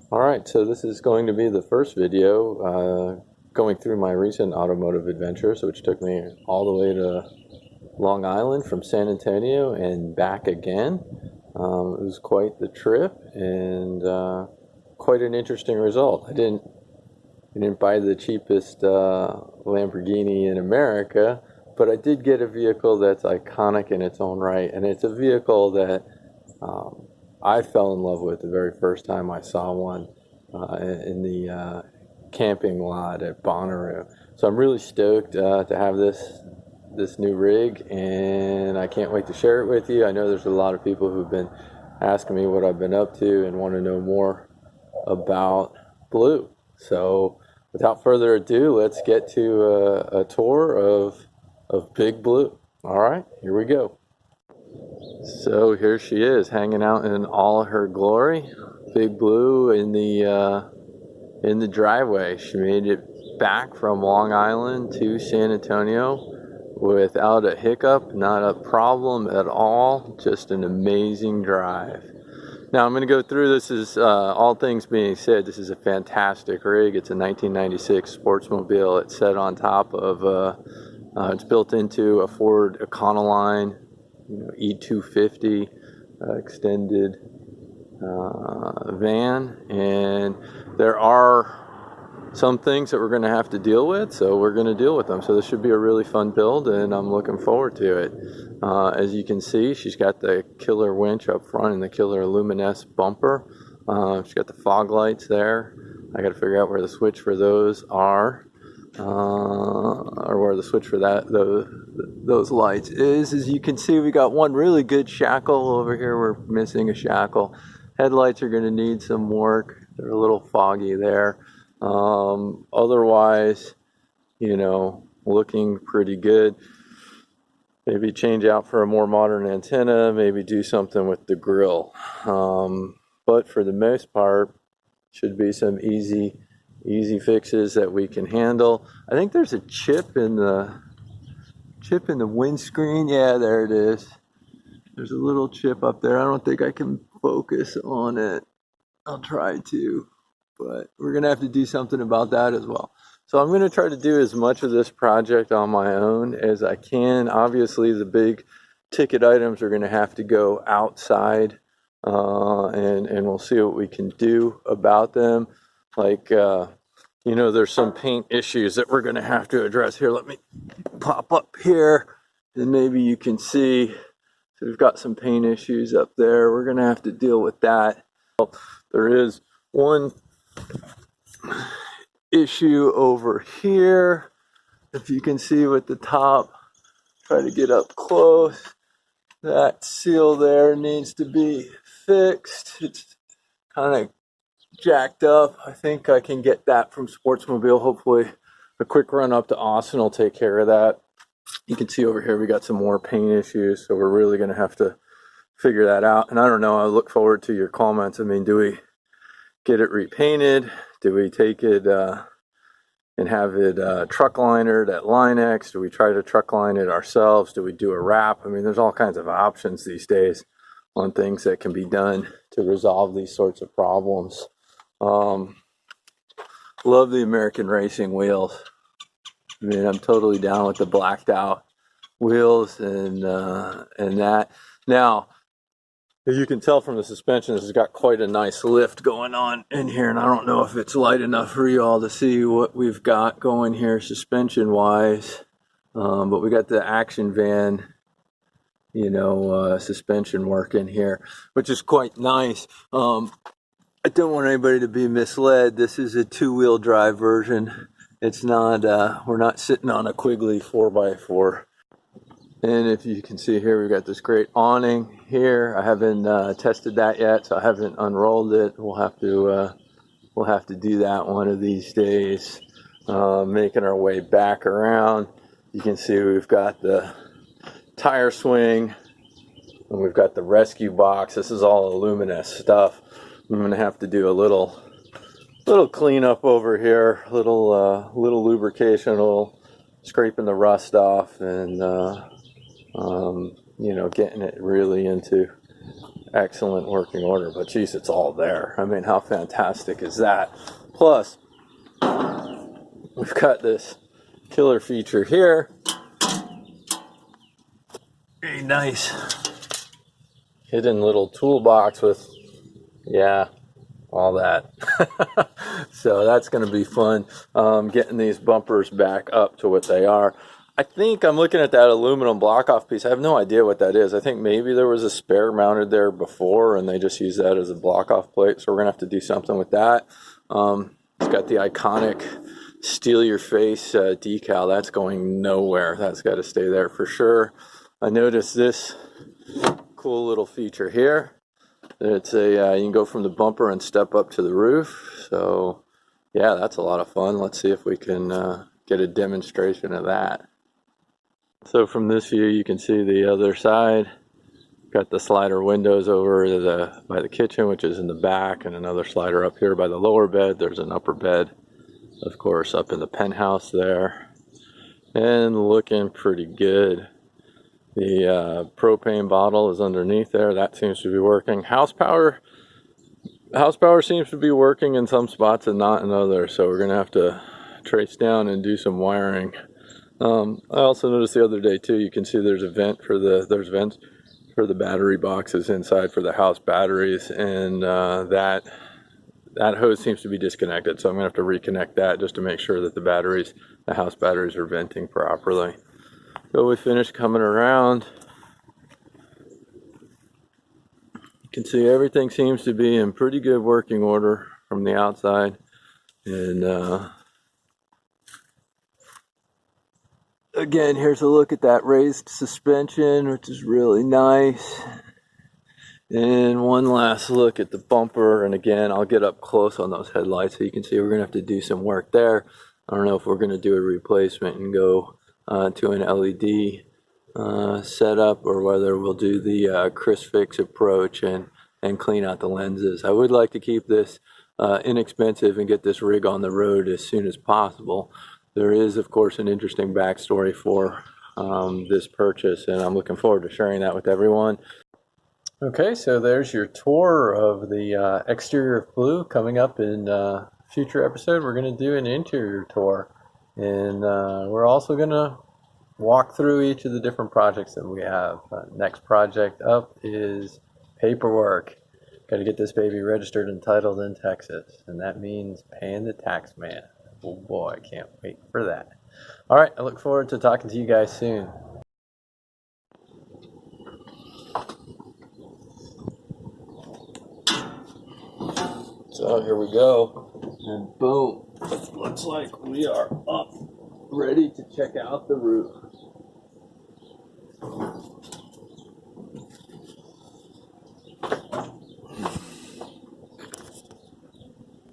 Alright, so this is going to be the first video going through my recent automotive adventures, which took me all the way to Long Island from San Antonio and back again. It was quite the trip and quite an interesting result. I didn't buy the cheapest Lamborghini in America, but I did get a vehicle that's iconic in its own right, and it's a vehicle that I fell in love with the very first time I saw one in the camping lot at Bonnaroo. So I'm really stoked to have this new rig, and I can't wait to share it with you. I know there's a lot of people who've been asking me what I've been up to and want to know more about Blue. So without further ado, let's get to a tour of Big Blue. All right, here we go. So here she is, hanging out in all her glory. Big Blue in the driveway. She made it back from Long Island to San Antonio without a hiccup, not a problem at all. Just an amazing drive. Now I'm going to go through this. Is all things being said, this is a fantastic rig. It's a 1996 Sportsmobile. It's set on top of it's built into a Ford Econoline, E250 extended van, and there are some things that we're going to have to deal with, so we're going to deal with them. So this should be a really fun build, and I'm looking forward to it. As you can see, she's got the killer winch up front and the killer luminescence bumper. She's got the fog lights there. I got to figure out where the switch for those are, or where the switch for those lights is. As you can see, we got one really good shackle over here. We're missing a shackle. Headlights are going to need some work. They're a little foggy there. Otherwise, looking pretty good. Maybe change out for a more modern antenna, maybe do something with the grill. But for the most part, should be some easy fixes that we can handle. I think there's a chip in the windscreen. Yeah, there it is. There's a little chip up there. I don't think I can focus on it. I'll try to, but we're gonna have to do something about that as well. So I'm gonna try to do as much of this project on my own as I can. Obviously, the big ticket items are gonna have to go outside, and we'll see what we can do about them. Like, there's some paint issues that we're gonna have to address here. Let me pop up here, and maybe you can see. So we've got some paint issues up there. We're gonna have to deal with that. There is one issue over here. If you can see with the top, try to get up close. That seal there needs to be fixed. It's kind of jacked up. I think I can get that from Sportsmobile. Hopefully a quick run up to Austin will take care of that. You can see over here we got some more paint issues, so we're really going to have to figure that out. And I don't know, I look forward to your comments. I mean, do we get it repainted? Do we take it and have it truck linered at Line-X? Do we try to truck line it ourselves? Do we do a wrap? I mean, there's all kinds of options these days on things that can be done to resolve these sorts of problems. Love the American Racing wheels. I mean, I'm totally down with the blacked out wheels and that. Now, as you can tell from the suspension, this has got quite a nice lift going on in here, and I don't know if it's light enough for you all to see what we've got going here suspension-wise, but we got the Action Van, suspension work in here, which is quite nice. I don't want anybody to be misled. This is a two-wheel drive version. It's not, we're not sitting on a Quigley 4x4. And if you can see here, we've got this great awning here. I haven't tested that yet, so I haven't unrolled it. We'll have to do that one of these days. Making our way back around. You can see we've got the tire swing, and we've got the rescue box. This is all luminous stuff. I'm gonna have to do a little cleanup over here, little lubrication, a little scraping the rust off, and getting it really into excellent working order. But geez, it's all there. I mean, how fantastic is that? Plus, we've got this killer feature here. A nice hidden little toolbox with, yeah, all that. So that's going to be fun, getting these bumpers back up to what they are. I think I'm looking at that aluminum block off piece. I have no idea what that is. I think maybe there was a spare mounted there before and they just use that as a block off plate. So we're going to have to do something with that. It's got the iconic steal your face decal. That's going nowhere. That's got to stay there for sure. I noticed this cool little feature here. It's a you can go from the bumper and step up to the roof. So yeah, that's a lot of fun. Let's see if we can get a demonstration of that. So from this view, you can see the other side. Got the slider windows over by the kitchen, which is in the back, and another slider up here by the lower bed. There's an upper bed, of course, up in the penthouse there, and looking pretty good. The propane bottle is underneath there. That seems to be working. House power seems to be working in some spots and not in others. So we're gonna have to trace down and do some wiring. I also noticed the other day too. You can see there's a vent for there's vents for the battery boxes inside for the house batteries, and that hose seems to be disconnected. So I'm gonna have to reconnect that just to make sure that the house batteries are venting properly. So we finished coming around. You can see everything seems to be in pretty good working order from the outside. And again, here's a look at that raised suspension, which is really nice. And one last look at the bumper. And again, I'll get up close on those headlights so you can see we're going to have to do some work there. I don't know if we're going to do a replacement and go to an LED setup, or whether we'll do the crisp fix approach and clean out the lenses. I would like to keep this inexpensive and get this rig on the road as soon as possible. There is, of course, an interesting backstory for this purchase, and I'm looking forward to sharing that with everyone. Okay, so there's your tour of the exterior of Blue. Coming up in a future episode, we're going to do an interior tour. And we're also going to walk through each of the different projects that we have. Next project up is paperwork. Got to get this baby registered and titled in Texas. And that means paying the tax man. Oh boy, I can't wait for that. All right, I look forward to talking to you guys soon. So here we go. And boom. Looks like we are up, ready to check out the roof.